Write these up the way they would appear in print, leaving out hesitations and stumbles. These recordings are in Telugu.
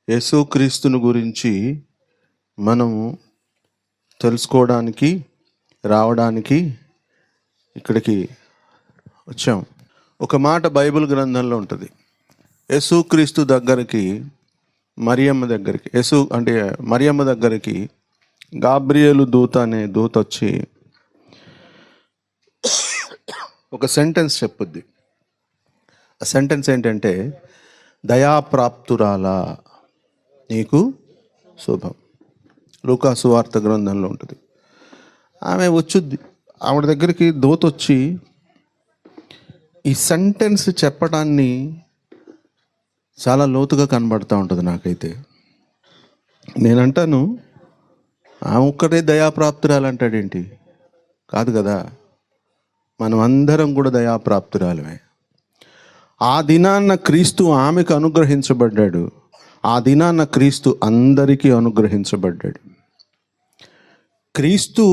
యేసుక్రీస్తుని గురించి మనము తెలుసుకోవడానికి రావడానికి ఇక్కడికి వచ్చాం. ఒక మాట బైబిల్ గ్రంథంలో ఉంటుంది. యేసుక్రీస్తు దగ్గరికి మరియమ్మ దగ్గరికి గాబ్రియేలు దూత అనే దూత వచ్చి ఒక సెంటెన్స్ చెప్పుద్ది. ఆ సెంటెన్స్ ఏంటంటే, దయాప్రాప్తురాలా నీకు శుభం. లూకా సువార్త గ్రంథంలో ఉంటుంది. ఆమె వచ్చుద్ది, ఆవిడ దగ్గరికి దూత వచ్చి ఈ సెంటెన్స్ చెప్పడాన్ని చాలా లోతుగా కనబడుతూ ఉంటుంది. నాకైతే నేనంటాను, ఆమె ఒక్కటే దయాప్రాప్తురాలు అంటాడేంటి? కాదు కదా, మనం అందరం కూడా దయాప్రాప్తురాలమే. ఆ దినాన్న క్రీస్తు ఆమెకు అనుగ్రహించబడ్డాడు, ఆ దినాన్న క్రీస్తు అందరికీ అనుగ్రహించబడ్డాడు. క్రీస్తు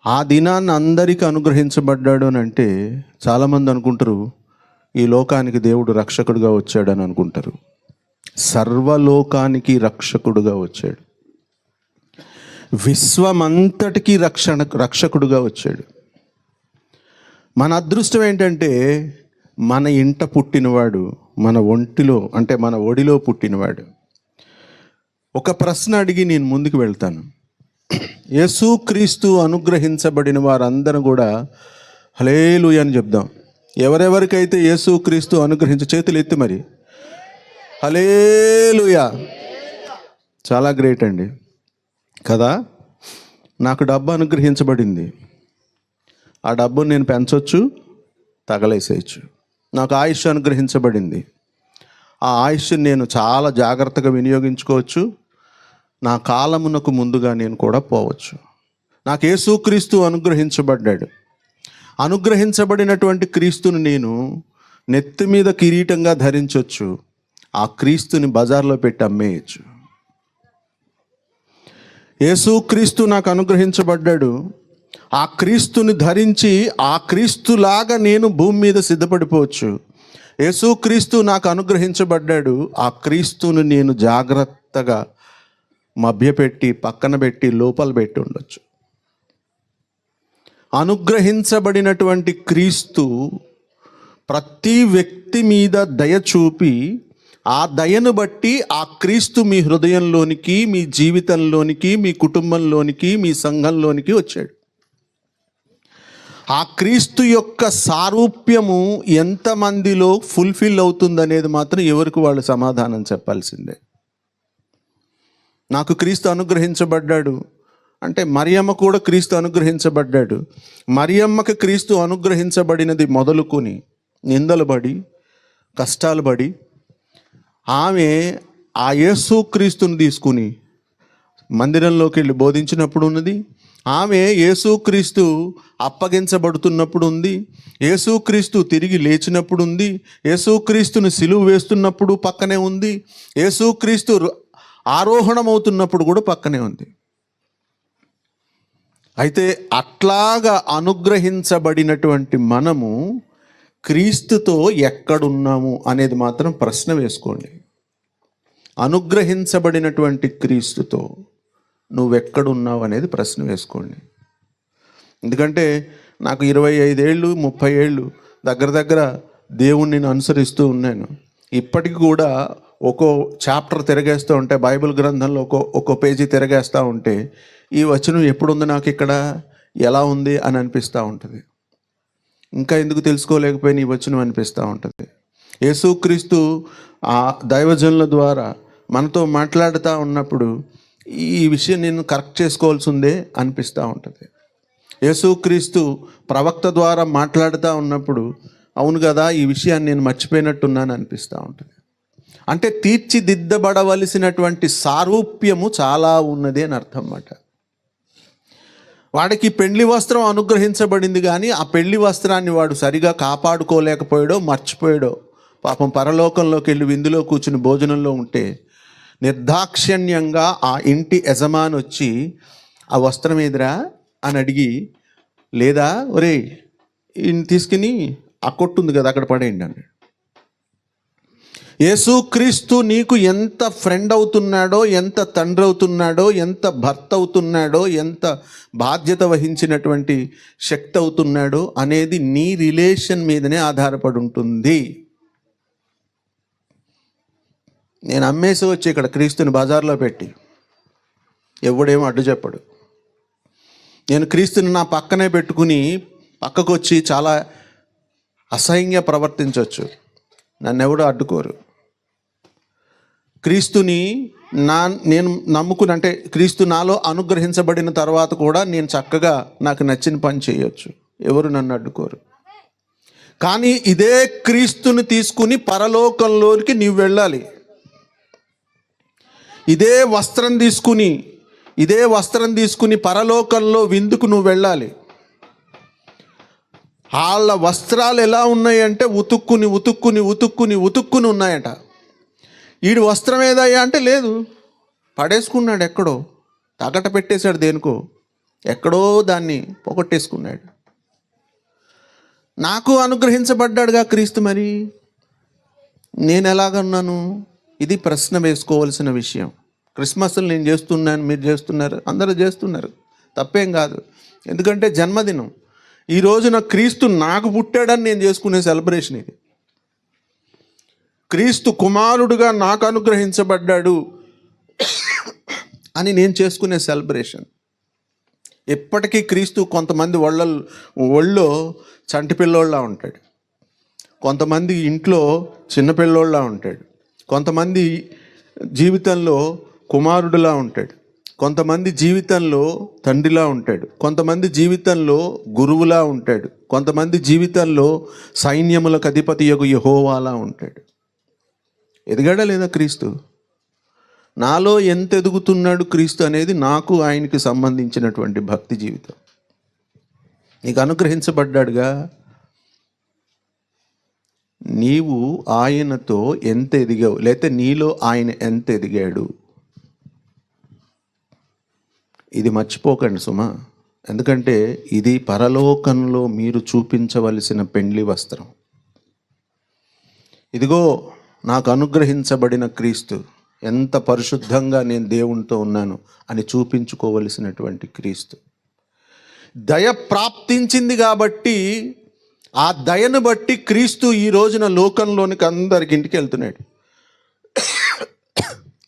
ఆ దినాన్న అందరికీ అనుగ్రహించబడ్డాడు అని అంటే చాలామంది అనుకుంటారు ఈ లోకానికి దేవుడు రక్షకుడుగా వచ్చాడని అనుకుంటారు. సర్వలోకానికి రక్షకుడుగా వచ్చాడు. విశ్వమంతటికి రక్షకుడుగా వచ్చాడు. మన అదృష్టం ఏంటంటే మన ఇంట పుట్టినవాడు, మన ఒంటిలో అంటే మన ఒడిలో పుట్టినవాడు. ఒక ప్రశ్న అడిగి నేను ముందుకు వెళ్తాను. యేసుక్రీస్తు అనుగ్రహించబడిన వారందరూ కూడా హల్లెలూయా అని చెప్దాం. ఎవరెవరికైతే యేసుక్రీస్తు చేతులు ఎత్తి మరి హల్లెలూయా. చాలా గ్రేట్ అండి కదా. నాకు డబ్బు అనుగ్రహించబడింది. ఆ డబ్బును నేను పెంచవచ్చు, తగలేసేయచ్చు. నాకు ఆయుష్ అనుగ్రహించబడింది. ఆ ఆయుష్ని నేను చాలా జాగ్రత్తగా వినియోగించుకోవచ్చు. నా కాలమునకు ముందుగా నేను కూడా పోవచ్చు. నాకు యేసుక్రీస్తు అనుగ్రహించబడ్డాడు. అనుగ్రహించబడినటువంటి క్రీస్తుని నేను నెత్తి మీద కిరీటంగా ధరించవచ్చు. ఆ క్రీస్తుని బజార్లో పెట్టి అమ్మేయచ్చు. యేసుక్రీస్తు నాకు అనుగ్రహించబడ్డాడు. ఆ క్రీస్తుని ధరించి ఆ క్రీస్తులాగా నేను భూమి మీద సిద్ధపడిపోవచ్చు. యేసుక్రీస్తు నాకు అనుగ్రహించబడ్డాడు. ఆ క్రీస్తుని నేను జాగ్రత్తగా మభ్యపెట్టి పక్కన పెట్టి లోపల పెట్టి ఉండొచ్చు. అనుగ్రహించబడినటువంటి క్రీస్తు ప్రతి వ్యక్తి మీద దయ చూపి ఆ దయను బట్టి ఆ క్రీస్తు మీ హృదయంలోనికి, మీ జీవితంలోనికి, మీ కుటుంబంలోనికి, మీ సంఘంలోనికి వచ్చాడు. ఆ క్రీస్తు యొక్క సారూప్యము ఎంతమందిలో ఫుల్ఫిల్ అవుతుందనేది మాత్రం ఎవరికి వాళ్ళు సమాధానం చెప్పాల్సిందే. నాకు క్రీస్తు అనుగ్రహించబడ్డాడు అంటే మరియమ్మ కూడా క్రీస్తు అనుగ్రహించబడ్డాడు. మరియమ్మకి క్రీస్తు అనుగ్రహించబడినది మొదలుకొని నిందలు పడి కష్టాలు పడి ఆమె ఆ యేసుక్రీస్తుని తీసుకుని మందిరంలోకి వెళ్ళి బోధించినప్పుడు ఉన్నది. ఆమె యేసుక్రీస్తు అప్పగించబడుతున్నప్పుడు ఉంది. యేసుక్రీస్తు తిరిగి లేచినప్పుడు ఉంది. యేసుక్రీస్తుని సిలువ వేస్తున్నప్పుడు పక్కనే ఉంది. యేసుక్రీస్తు ఆరోహణమవుతున్నప్పుడు కూడా పక్కనే ఉంది. అయితే అట్లాగా అనుగ్రహించబడినటువంటి మనము క్రీస్తుతో ఎక్కడున్నాము అనేది మాత్రం ప్రశ్న వేసుకోండి. అనుగ్రహించబడినటువంటి క్రీస్తుతో నువ్వెక్కడున్నావు అనేది ప్రశ్న వేసుకోండి. ఎందుకంటే నాకు 25 ఏళ్ళు 30 ఏళ్ళు దగ్గర దేవుణ్ణి నేను అనుసరిస్తూ ఉన్నాను. ఇప్పటికి కూడా ఒక్కో చాప్టర్ తిరగేస్తూ ఉంటే, బైబిల్ గ్రంథంలో ఒక్కో పేజీ తిరగేస్తూ ఉంటే ఈ వచనం ఎప్పుడుంది, నాకు ఇక్కడ ఎలా ఉంది అని అనిపిస్తూ ఉంటుంది. ఇంకా ఎందుకు తెలుసుకోలేకపోయినా ఈ వచనం అనిపిస్తూ ఉంటుంది. యేసుక్రీస్తు ఆ దైవజనుల ద్వారా మనతో మాట్లాడుతూ ఉన్నప్పుడు ఈ విషయం నేను కరెక్ట్ చేసుకోవాల్సి ఉందే అనిపిస్తూ ఉంటుంది. యేసుక్రీస్తు ప్రవక్త ద్వారా మాట్లాడుతూ ఉన్నప్పుడు అవును కదా, ఈ విషయాన్ని నేను మర్చిపోయినట్టున్నాను అనిపిస్తూ ఉంటుంది. అంటే తీర్చిదిద్దబడవలసినటువంటి సారూప్యము చాలా ఉన్నది అని అర్థం అన్నమాట. వాడికి పెళ్లి వస్త్రం అనుగ్రహించబడింది, కానీ ఆ పెళ్లి వస్త్రాన్ని వాడు సరిగా కాపాడుకోలేకపోయాడో మర్చిపోయాడో. పాపం పరలోకంలోకి వెళ్ళి విందులో కూర్చుని భోజనంలో ఉంటే నిర్దాక్షిణ్యంగా ఆ ఇంటి యజమాని వచ్చి ఆ వస్త్రం ఏదిరా అని అడిగి, లేదా ఒరే తీసుకుని ఆ కొట్టు ఉంది కదా అక్కడ పడేయండి అన్నాడు. యేసుక్రీస్తు నీకు ఎంత ఫ్రెండ్ అవుతున్నాడో, ఎంత తండ్రి అవుతున్నాడో, ఎంత భర్త అవుతున్నాడో, ఎంత బాధ్యత వహించినటువంటి శక్తి అవుతున్నాడో అనేది నీ రిలేషన్ మీదనే ఆధారపడి ఉంటుంది. నేను అమ్మేసి వచ్చి ఇక్కడ క్రీస్తుని బజార్లో పెట్టి ఎవడేమో అడ్డు చెప్పడు. నేను క్రీస్తుని నా పక్కనే పెట్టుకుని పక్కకు వచ్చి చాలా అసహ్యంగా ప్రవర్తించవచ్చు, నన్ను ఎవడు అడ్డుకోరు. క్రీస్తుని నేను నమ్ముకుని, అంటే క్రీస్తు నాలో అనుగ్రహించబడిన తర్వాత కూడా నేను చక్కగా నాకు నచ్చిన పని చేయొచ్చు, ఎవరు నన్ను అడ్డుకోరు. కానీ ఇదే క్రీస్తుని తీసుకుని పరలోకంలోనికి నీవు వెళ్ళాలి. ఇదే వస్త్రం తీసుకుని పరలోకంలో విందుకు నువ్వు వెళ్ళాలి. వాళ్ళ వస్త్రాలు ఎలా ఉన్నాయంటే ఉతుక్కుని ఉన్నాయట. వీడి వస్త్రం ఏదయ్యా అంటే లేదు, పడేసుకున్నాడు, ఎక్కడో తగట పెట్టేశాడు, దేనికో ఎక్కడో దాన్ని పొగట్టేసుకున్నాడు. నాకు అనుగ్రహించబడ్డాడుగా క్రీస్తు, మరి నేను ఎలాగన్నాను? ఇది ప్రశ్న వేసుకోవాల్సిన విషయం. క్రిస్మస్లు నేను చేస్తున్నాను, మీరు చేస్తున్నారు, అందరూ చేస్తున్నారు, తప్పేం కాదు. ఎందుకంటే జన్మదినం, ఈ రోజున క్రీస్తు నాకు పుట్టాడని నేను చేసుకునే సెలబ్రేషన్ ఇది. క్రీస్తు కుమారుడుగా నాకు అనుగ్రహించబడ్డాడు అని నేను చేసుకునే సెలబ్రేషన్. ఎప్పటికీ క్రీస్తు కొంతమంది ఒళ్ళో చంటి పిల్లోళ్ళ ఉంటాడు, కొంతమంది ఇంట్లో చిన్నపిల్లోళ్ళ ఉంటాడు, కొంతమంది జీవితంలో కుమారుడిలా ఉంటాడు, కొంతమంది జీవితంలో తండ్రిలా ఉంటాడు, కొంతమంది జీవితంలో గురువులా ఉంటాడు, కొంతమంది జీవితంలో సైన్యములకు అధిపతియగు యెహోవాలా ఉంటాడు. ఎదిగాడా లేదా క్రీస్తు? నాలో ఎంత ఎదుగుతున్నాడు క్రీస్తు అనేది నాకు ఆయనకి సంబంధించినటువంటి భక్తి జీవితం. నీకు అనుగ్రహించబడ్డాడుగా, నీవు ఆయనతో ఎంత ఎదిగావు, లేకపోతే నీలో ఆయన ఎంత ఎదిగాడు, ఇది మర్చిపోకండి సుమా. ఎందుకంటే ఇది పరలోకంలో మీరు చూపించవలసిన పెండ్లి వస్త్రం. ఇదిగో నాకు అనుగ్రహించబడిన క్రీస్తు, ఎంత పరిశుద్ధంగా నేను దేవునితో ఉన్నాను అని చూపించుకోవలసినటువంటి క్రీస్తు. దయ ప్రాప్తించింది కాబట్టి ఆ దయను బట్టి క్రీస్తు ఈ రోజున లోకంలోనికి అందరికి ఇంటికి వెళ్తున్నాడు.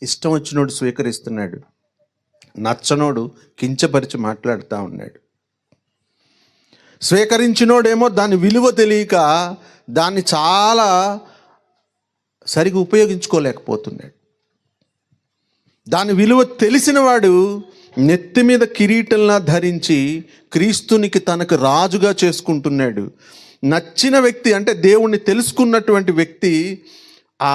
ఇష్టం వచ్చినోడు స్వీకరిస్తున్నాడు, నచ్చనోడు కించపరిచి మాట్లాడుతూ ఉన్నాడు. స్వీకరించినోడేమో దాని విలువ తెలియక దాన్ని చాలా సరిగా ఉపయోగించుకోలేకపోతున్నాడు. దాని విలువ తెలిసిన వాడు నెత్తి మీద కిరీటంలా ధరించి క్రీస్తునికి తనకు రాజుగా చేసుకుంటున్నాడు. నచ్చిన వ్యక్తి, అంటే దేవుణ్ణి తెలుసుకున్నటువంటి వ్యక్తి ఆ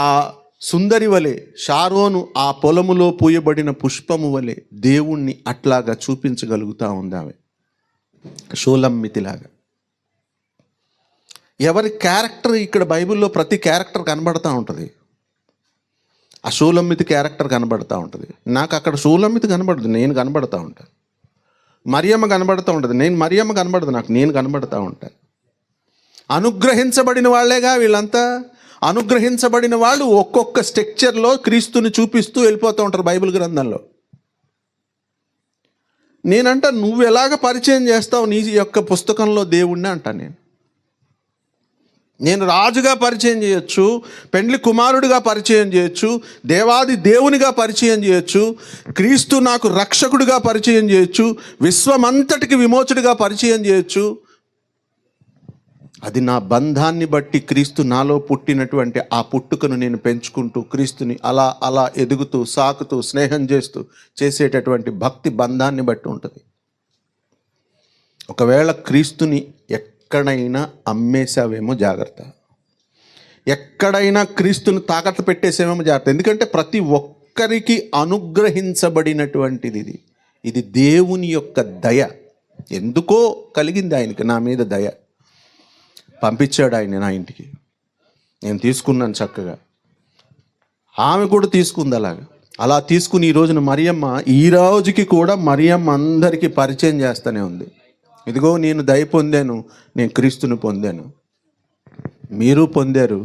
సుందరి వలె, షారోను ఆ పొలములో పూయబడిన పుష్పము వలె దేవుణ్ణి అట్లాగా చూపించగలుగుతూ ఉంది ఆమె, షూలమ్మితిలాగా. ఎవరి క్యారెక్టర్ ఇక్కడ బైబిల్లో ప్రతి క్యారెక్టర్ కనబడతా ఉంటుంది. ఆ షూలమ్మితి క్యారెక్టర్ కనబడతా ఉంటుంది. నాకు అక్కడ షూలమ్మితి కనబడదు, నేను కనబడతా ఉంటాను. మరియమ్మ కనబడతా ఉంటుంది, మరియమ్మ కనబడదు, నేను కనబడతా ఉంటాను. అనుగ్రహించబడిన వాళ్ళేగా వీళ్ళంతా. అనుగ్రహించబడిన వాళ్ళు ఒక్కొక్క స్ట్రక్చర్లో క్రీస్తుని చూపిస్తూ వెళ్ళిపోతూ ఉంటారు బైబిల్ గ్రంథంలో. నేనంట, నువ్వు ఎలాగ పరిచయం చేస్తావు నీ యొక్క పుస్తకంలో దేవుణ్ణి అంటా. నేను రాజుగా పరిచయం చేయొచ్చు, పెండ్లి కుమారుడిగా పరిచయం చేయొచ్చు, దేవాది దేవునిగా పరిచయం చేయొచ్చు, క్రీస్తు నాకు రక్షకుడిగా పరిచయం చేయొచ్చు, విశ్వమంతటికి విమోచకుడిగా పరిచయం చేయొచ్చు. అది నా బంధాన్ని బట్టి, క్రీస్తు నాలో పుట్టినటువంటి ఆ పుట్టుకను నేను పెంచుకుంటూ క్రీస్తుని అలా అలా ఎదుగుతూ సాకుతూ స్నేహం చేస్తూ చేసేటటువంటి భక్తి బంధాన్ని బట్టి ఉంటుంది. ఒకవేళ క్రీస్తుని ఎక్కడైనా అమ్మేసావేమో జాగ్రత్త, ఎక్కడైనా క్రీస్తుని తాకట్టు పెట్టేసేమేమో జాగ్రత్త. ఎందుకంటే ప్రతి ఒక్కరికి అనుగ్రహించబడినటువంటిది ఇది దేవుని యొక్క దయ. ఎందుకో కలిగింది ఆయనకి నా మీద దయ, పంపించాడు ఆయన నా ఇంటికి. నేను తీసుకున్నాను చక్కగా, ఆమె కూడా తీసుకుంది అలా తీసుకుని ఈ రోజున మరియమ్మ, ఈ రోజుకి కూడా మరియమ్మ అందరికీ పరిచయం చేస్తూనే ఉంది. ఇదిగో నేను దయ పొందాను, నేను క్రీస్తుని పొందాను, మీరు పొందారు.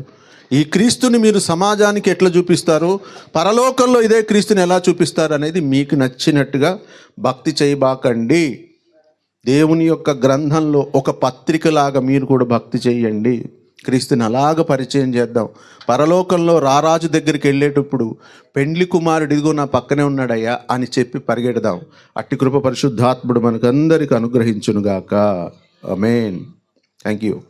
ఈ క్రీస్తుని మీరు సమాజానికి ఎట్లా చూపిస్తారు, పరలోకంలో ఇదే క్రీస్తుని ఎలా చూపిస్తారు అనేది మీకు నచ్చినట్టుగా భక్తి చేయబాకండి. దేవుని యొక్క గ్రంథంలో ఒక పత్రికలాగా మీరు కూడా భక్తి చేయండి. క్రీస్తుని అలాగ పరిచయం చేద్దాం. పరలోకంలో రారాజు దగ్గరికి వెళ్ళేటప్పుడు పెండ్లి కుమారుడు ఇదిగో నా పక్కనే ఉన్నాడయ్యా అని చెప్పి పరిగెడదాం. అట్టి కృప పరిశుద్ధాత్ముడు మనకందరికి అనుగ్రహించునుగాక. ఆమేన్. Thank you.